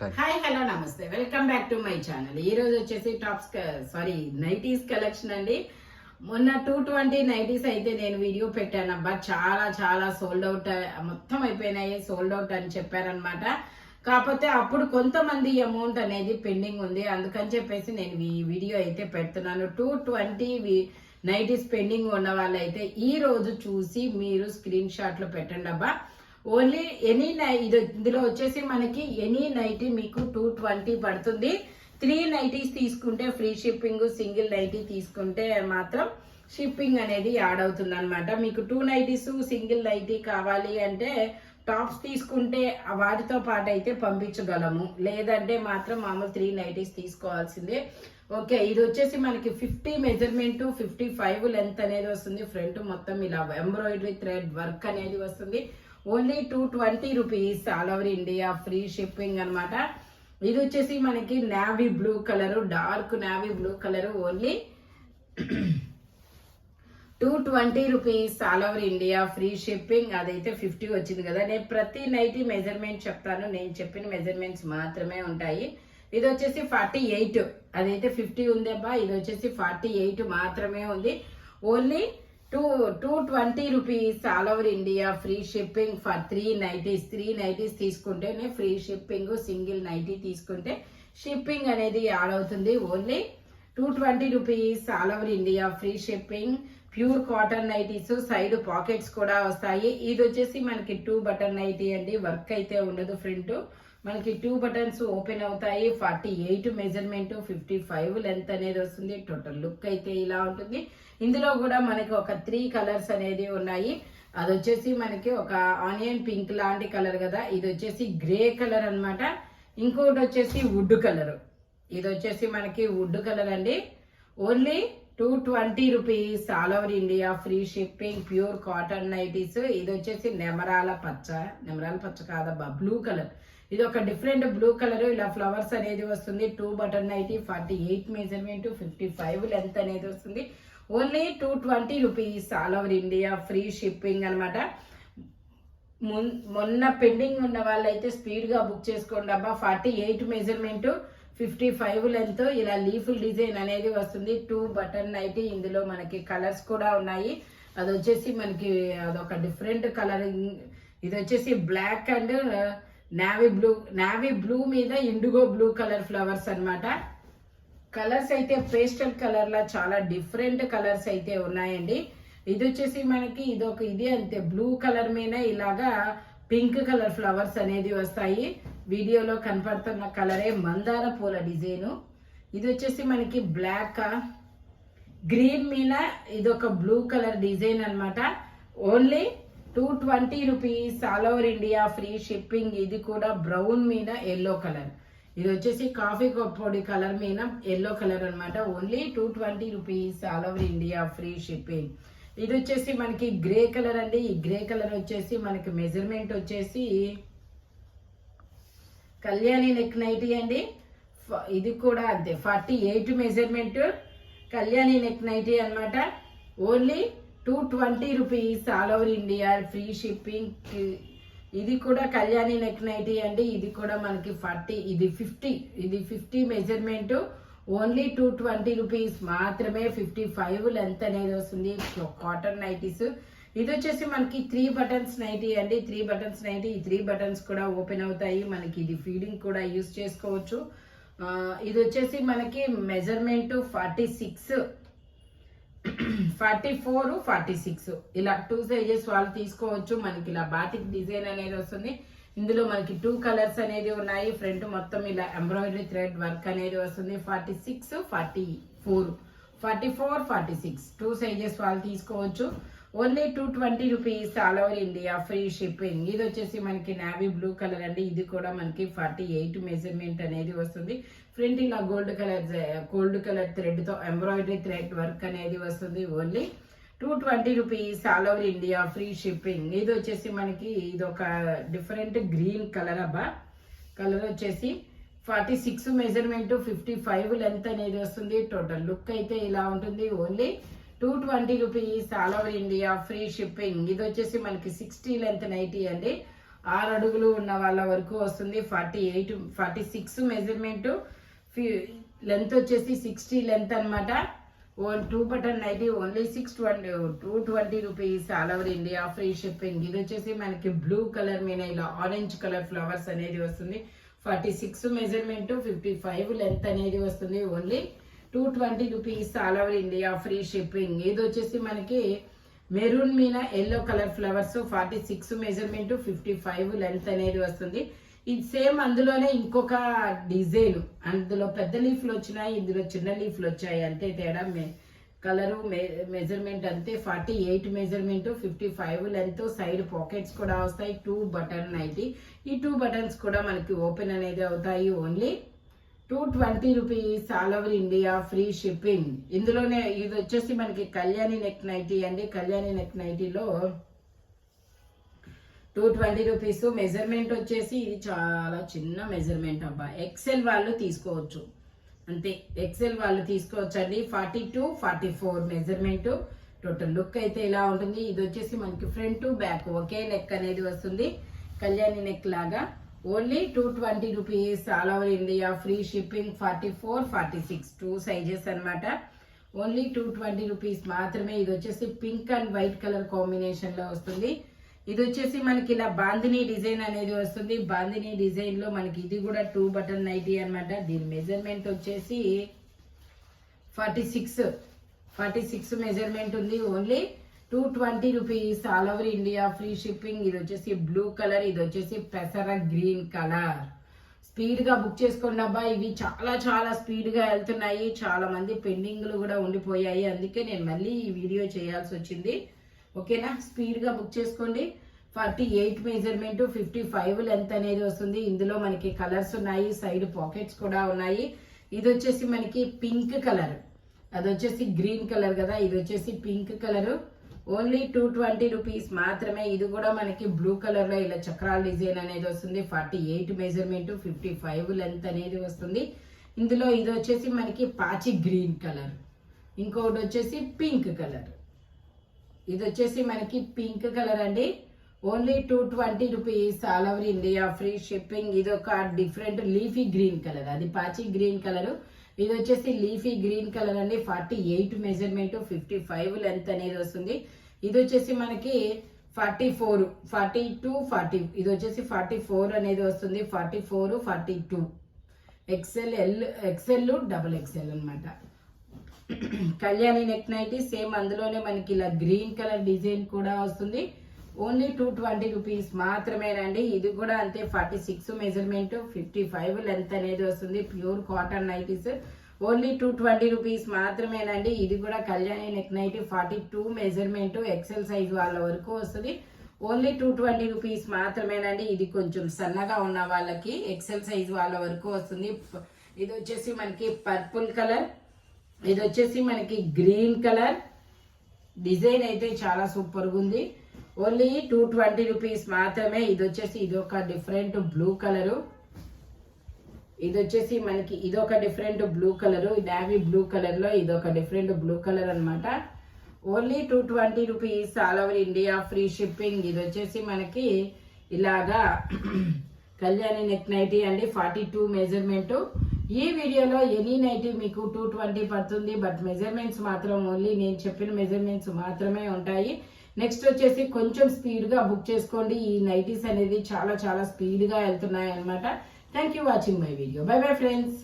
Hi hello నమస్తే, welcome back to my channel. ఈ రోజు వచ్చేసి నైటీస్ కలెక్షన్ అండి. మొన్న 220 నైటీస్ అయితే నేను వీడియో పెట్టాను అబ్బా. చాలా చాలా సోల్డ్ అవుట్, మొత్తం అయిపోయినాయి, సోల్డ్ అవుట్ అని చెప్పారనమాట. కాకపోతే అప్పుడు కొంతమంది అమౌంట్ అనేది పెండింగ్ ఉంది, అందుకని చెప్పేసి నేను ఈ వీడియో అయితే పెడుతున్నాను. 220 నైటీస్ పెండింగ్ ఉన్న వాళ్ళైతే ఈ రోజు చూసి మీరు స్క్రీన్ షాట్లు పెట్టండి అబ్బా. ఓన్లీ ఇందులో వచ్చేసి మనకి ఎనీ నైటీ మీకు 220 పడుతుంది. 3 నైటీస్ తీసుకుంటే ఫ్రీ షిప్పింగ్, సింగిల్ నైటీ తీసుకుంటే మాత్రం షిప్పింగ్ అనేది యాడ్ అవుతుంది అనమాట. మీకు 2 నైటీస్ సింగిల్ నైటీ కావాలి అంటే టాప్స్ తీసుకుంటే వాటితో పాటు అయితే పంపించగలము, లేదంటే మాత్రం మామూలు 3 నైటీస్ తీసుకోవాల్సిందే. ఓకే, ఇది వచ్చేసి మనకి 50 మెజర్మెంట్, 55 లెంత్ అనేది వస్తుంది. ఫ్రంట్ మొత్తం ఇలా ఎంబ్రాయిడరీ థ్రెడ్ వర్క్ అనేది వస్తుంది. Only 220 rupees, all over India free shipping అనమాట. ఇది వచ్చేసి మనకి navy blue colour, dark navy blue colour, only 220 rupees, all over India free shipping. అదైతే 50 వచ్చింది కదా. నేను ప్రతి నైటీ మెజర్మెంట్ చెప్తాను, నేను చెప్పిన మెజర్మెంట్స్ మాత్రమే ఉంటాయి. ఇది వచ్చేసి 48, అదైతే 50 ఉంది అబ్బా. ఇది వచ్చేసి 48 మాత్రమే ఉంది. Only 220 rupees, all over India free shipping for 3 nighties. 3 nighties తీసుకుంటేనే ఫ్రీ షిప్పింగ్, సింగిల్ నైటీ తీసుకుంటే షిప్పింగ్ అనేది యాడ్ అవుతుంది. Only 220 rupees, all over India free shipping. Pure cotton nighties, side pockets కూడా వస్తాయి. ఇది వచ్చేసి మనకి 2 బటన్ నైటీ అండి, వర్క్ అయితే ఉండదు. ఫ్రంట్ మనకి 2 బటన్స్ ఓపెన్ అవుతాయి. 48 మెజర్మెంట్, 55 లెంత్ అనేది వస్తుంది. టోటల్ లుక్ అయితే ఇలా ఉంటుంది. ఇందులో కూడా మనకి ఒక 3 కలర్స్ అనేది ఉన్నాయి. అది వచ్చేసి మనకి ఒక ఆనియన్ పింక్ లాంటి కలర్ కదా, ఇది వచ్చేసి గ్రే కలర్ అనమాట. ఇంకోటి వచ్చేసి వుడ్ కలర్, ఇది వచ్చేసి మనకి వుడ్ కలర్ అండి. Only 220 rupees, all over India free shipping. Pure cotton nighties. ఇది వచ్చేసి నెమరాల పచ్చ కాదబ్బా, బ్లూ కలర్. ఇది ఒక డిఫరెంట్ బ్లూ కలర్, ఇలా ఫ్లవర్స్ అనేది వస్తుంది. 2 బటన్ నైటీ, 48 మెజర్మెంట్, 55 లెంత్ అనేది వస్తుంది. Only 220 rupees, all over India free shipping అనమాట. మొన్న పెండింగ్ ఉన్న వాళ్ళైతే స్పీడ్ గా బుక్ చేసుకోండి అబ్బా. 48 మెజర్మెంట్, 55 లెంత్, ఇలా లీఫుల్ డిజైన్ అనేది వస్తుంది. 2 బటన్ నైటీ. ఇందులో మనకి కలర్స్ కూడా ఉన్నాయి. అది వచ్చేసి మనకి అదొక డిఫరెంట్ కలర్. ఇది వచ్చేసి బ్లాక్ అండ్ నావీ బ్లూ మీద ఇండిగో బ్లూ కలర్ ఫ్లవర్స్ అన్నమాట. కలర్స్ అయితే పేస్టల్ కలర్ లా చాలా డిఫరెంట్ కలర్స్ అయితే ఉన్నాయండి. ఇది వచ్చేసి మనకి ఇది అంతే బ్లూ కలర్ మీద ఇలాగా పింక్ కలర్ ఫ్లవర్స్ అనేది వస్తాయి. వీడియోలో కనపడుతున్న కలరే మందార పూల డిజైన్. ఇది వచ్చేసి మనకి బ్లాక్ గ్రీన్ మీద ఇదొక బ్లూ కలర్ డిజైన్ అనమాట. Only 220 rupees, all over India free shipping. ఇది కూడా బ్రౌన్ మీద ఎల్లో కలర్. ఇది వచ్చేసి కాఫీ పొడి కలర్ మీద ఎల్లో కలర్ అనమాట. Only 220 rupees, all over India free shipping. ఇది వచ్చేసి మనకి గ్రే కలర్ అండి. ఈ గ్రే కలర్ వచ్చేసి మనకి మెజర్మెంట్ వచ్చేసి కళ్యాణి నెక్ నైటీ అండి. ఇది కూడా అంతే 48 మెజర్మెంట్, కళ్యాణి నెక్ నైటీ అనమాట. Only 220 rupees, all over India free shipping. ఇది కూడా కళ్యాణి నెక్ నైటీ అండి. ఇది కూడా మనకి 40, ఇది 50 మెజర్మెంట్. ఓన్లీ 220 రూపీస్ మాత్రమే. 55 లెంత్ అనేది వస్తుంది. Cotton nighties. ఇది వచ్చేసి మనకి 3 బటన్స్ నైటీ అండి. 3 బటన్స్ నైటీ. ఈ 3 బటన్స్ కూడా ఓపెన్ అవుతాయి. మనకి ఇది ఫీడింగ్ కూడా యూజ్ చేసుకోవచ్చు. ఇది వచ్చేసి మనకి మెజర్మెంట్ 46, 44, 46 ఇలా 2 సైజెస్ వాళ్ళు తీసుకోవచ్చు. మనకి ఇలా బాటిక్ డిజైన్ అనేది వస్తుంది. ఇందులో మనకి 2 కలర్స్ అనేది ఉన్నాయి. ఫ్రంట్ మొత్తం ఇలా ఎంబ్రాయిడరీ థ్రెడ్ వర్క్ అనేది వస్తుంది. 46, 44, 46 2 సైజెస్ వాళ్ళు తీసుకోవచ్చు. Only 220 rupees, all over India free shipping. ఇది వచ్చేసి మనకి నావీ బ్లూ కలర్ అండి. ఇది కూడా మనకి 48 మెజర్మెంట్ అనేది వస్తుంది. ఫ్రంట్ ఇలా గోల్డ్ కలర్ థ్రెడ్ తో ఎంబ్రాయిడరీ థ్రెడ్ వర్క్ అనేది వస్తుంది. Only 220 rupees, all over India free shipping. ఇది వచ్చేసి మనకి ఇది ఒక డిఫరెంట్ గ్రీన్ కలర్ అబ్బా. కలర్ వచ్చేసి 46 మెజర్మెంట్, 55 లెంత్ అనేది వస్తుంది. టోటల్ లుక్ అయితే ఇలా ఉంటుంది. Only 220 rupees, all over India free shipping. ఇది వచ్చేసి మనకి 60 లెంత్ నైటీ అండి. 6 అడుగులు ఉన్న వాళ్ళ వరకు వస్తుంది. 46 మెజర్మెంట్, లెంత్ వచ్చేసి 60 లెంత్ అనమాట. 2 button nighty only 220 rupees, all over India free shipping. ఇది వచ్చేసి మనకి బ్లూ కలర్ మీద ఇలా ఆరెంజ్ కలర్ ఫ్లవర్స్ అనేది వస్తుంది. 46 మెజర్మెంట్, 55 లెంత్ అనేది వస్తుంది. Only 220 rupees, all over India free shipping. ఇది వచ్చేసి మనకి మెరూన్ మీద yellow colour flowers, 46 measurement, 55 length అనేది వస్తుంది. ఇది సేమ్ అందులోనే ఇంకొక డిజైన్, అందులో పెద్ద లీఫ్లు వచ్చినాయి, ఇందులో చిన్న లీఫ్లు వచ్చాయి, అంతే తేడా. కలరు మెజర్మెంట్ అంతే. 48 మెజర్మెంట్, 55 లెంత్, సైడ్ పాకెట్స్ కూడా వస్తాయి. 2 బటన్ నైటీ. ఈ 2 బటన్స్ కూడా మనకి ఓపెన్ అనేది అవుతాయి. Only 220 rupees, all over India free shipping. ఇందులోనే ఇది వచ్చేసి మనకి కళ్యాణి నెక్ నైటీ అండి. కళ్యాణి నెక్ నైటీలో 220 రూపీస్. మెజర్మెంట్ వచ్చేసి ఇది చాలా చిన్న మెజర్మెంట్ అబ్బా, ఎక్సెల్ వాళ్ళు తీసుకోవచ్చు అంతే, ఎక్సెల్ వాళ్ళు తీసుకోవచ్చు అండి. 42, 44 మెజర్మెంట్. టోటల్ లుక్ అయితే ఇలా ఉంటుంది. ఇది వచ్చేసి మనకి ఫ్రంట్ బ్యాక్ ఒకే నెక్ అనేది వస్తుంది, కళ్యాణి నెక్ లాగా. Only 220 rupees, all over India free shipping. 44, 46 2 sizes అనమాట. ఓన్లీ 220 రూపీస్ మాత్రమే. ఇది వచ్చేసి pink and white colour combination లో వస్తుంది. ఇది వచ్చేసి మనకి ఇలా బాందిని డిజైన్ అనేది వస్తుంది. బాందిని డిజైన్ లో మనకి ఇది కూడా 2 బటన్ నైటీ అనమాట. దీని మెజర్మెంట్ వచ్చేసి 46 మెజర్మెంట్ ఉంది. Only 220 rupees, all over India free shipping. ఇది వచ్చేసి బ్లూ కలర్, ఇది వచ్చేసి పెసర గ్రీన్ కలర్. స్పీడ్ గా బుక్ చేసుకోండి అబ్బా, ఇవి చాలా చాలా స్పీడ్ గా వెళ్తున్నాయి. చాలా మంది పెండింగ్లు కూడా ఉండిపోయాయి, అందుకే నేను మళ్ళీ ఈ వీడియో చేయాల్సి వచ్చింది. ఓకేనా, స్పీడ్ గా బుక్ చేసుకోండి. 48 మెజర్మెంట్, 55 లెంత్ అనేది వస్తుంది. ఇందులో మనకి కలర్స్ ఉన్నాయి, సైడ్ పాకెట్స్ కూడా ఉన్నాయి. ఇది వచ్చేసి మనకి పింక్ కలర్, అది వచ్చేసి గ్రీన్ కలర్ కదా, ఇది వచ్చేసి పింక్ కలర్. ఓన్లీ 220 రూపీస్ మాత్రమే. ఇది కూడా మనకి బ్లూ కలర్ లో ఇలా చక్రాల డిజైన్ అనేది వస్తుంది. 48 మెజర్మెంట్, 55 లెంత్ అనేది వస్తుంది. ఇందులో ఇది వచ్చేసి మనకి పాచి గ్రీన్ కలర్, ఇంకొకటి వచ్చేసి పింక్ కలర్. ఇది వచ్చేసి మనకి పింక్ కలర్ అండి. Only 220 rupees, all over India free shipping. ఇది ఒక డిఫరెంట్ లీఫీ గ్రీన్ కలర్, అది పాచి గ్రీన్ కలర్. ఇది వచ్చేసి లీఫీ గ్రీన్ కలర్ అండి. 48 మెజర్మెంట్, 55 లెంత్ అనేది వస్తుంది. ఇది వచ్చేసి మనకి 44, 42, 40. ఇది వచ్చేసి 44 అనేది వస్తుంది. 44, 42 ఎక్సెల్, డబుల్ ఎక్సెల్ అనమాట. కళ్యాణి నెక్ నైటీ సేమ్ అందులోనే మనకి ఇలా గ్రీన్ కలర్ డిజైన్ కూడా వస్తుంది. ఓన్లీ 220 రూపీస్ మాత్రమేనండి. ఇది కూడా అంతే, 46 మెజర్మెంట్, 55 లెంత్ అనేది వస్తుంది. Pure cotton nighties. Only 220 rupees మాత్రమేనండి. ఇది కూడా Kalyani neck nightie, 42 measurement, XL size వాళ్ళ వరకు వస్తుంది. ఓన్లీ 220 రూపీస్ మాత్రమేనండి. ఇది కొంచెం సన్నగా ఉన్న వాళ్ళకి ఎక్సెల్ సైజ్ వాళ్ళ వరకు వస్తుంది. ఇది వచ్చేసి మనకి పర్పుల్ కలర్, ఇది వచ్చేసి మనకి గ్రీన్ కలర్. డిజైన్ అయితే చాలా సూపర్ గా ఉంది. ఓన్లీ 220 రూపీస్ మాత్రమే. ఇది వచ్చేసి ఇది ఒక డిఫరెంట్ బ్లూ కలరు, ఇది వచ్చేసి మనకి ఇదొక different blue colour, navy blue colour లో ఇదొక డిఫరెంట్ బ్లూ కలర్ అనమాట. Only 220 rupees, all over India free shipping. ఇది వచ్చేసి మనకి ఇలాగా కళ్యాణి నెక్ నైటీ అండి. 42 మెజర్మెంట్. ఈ వీడియోలో ఎనీ నైటీ మీకు 220 పడుతుంది, బట్ మెజర్మెంట్స్ మాత్రం ఓన్లీ నేను చెప్పిన మెజర్మెంట్స్ మాత్రమే ఉంటాయి. నెక్స్ట్ వచ్చేసి కొంచెం స్పీడ్ గా బుక్ చేసుకోండి. ఈ నైటీస్ అనేది చాలా చాలా స్పీడ్ గా వెళ్తున్నాయి అనమాట. Thank you watching my video. By bye friends.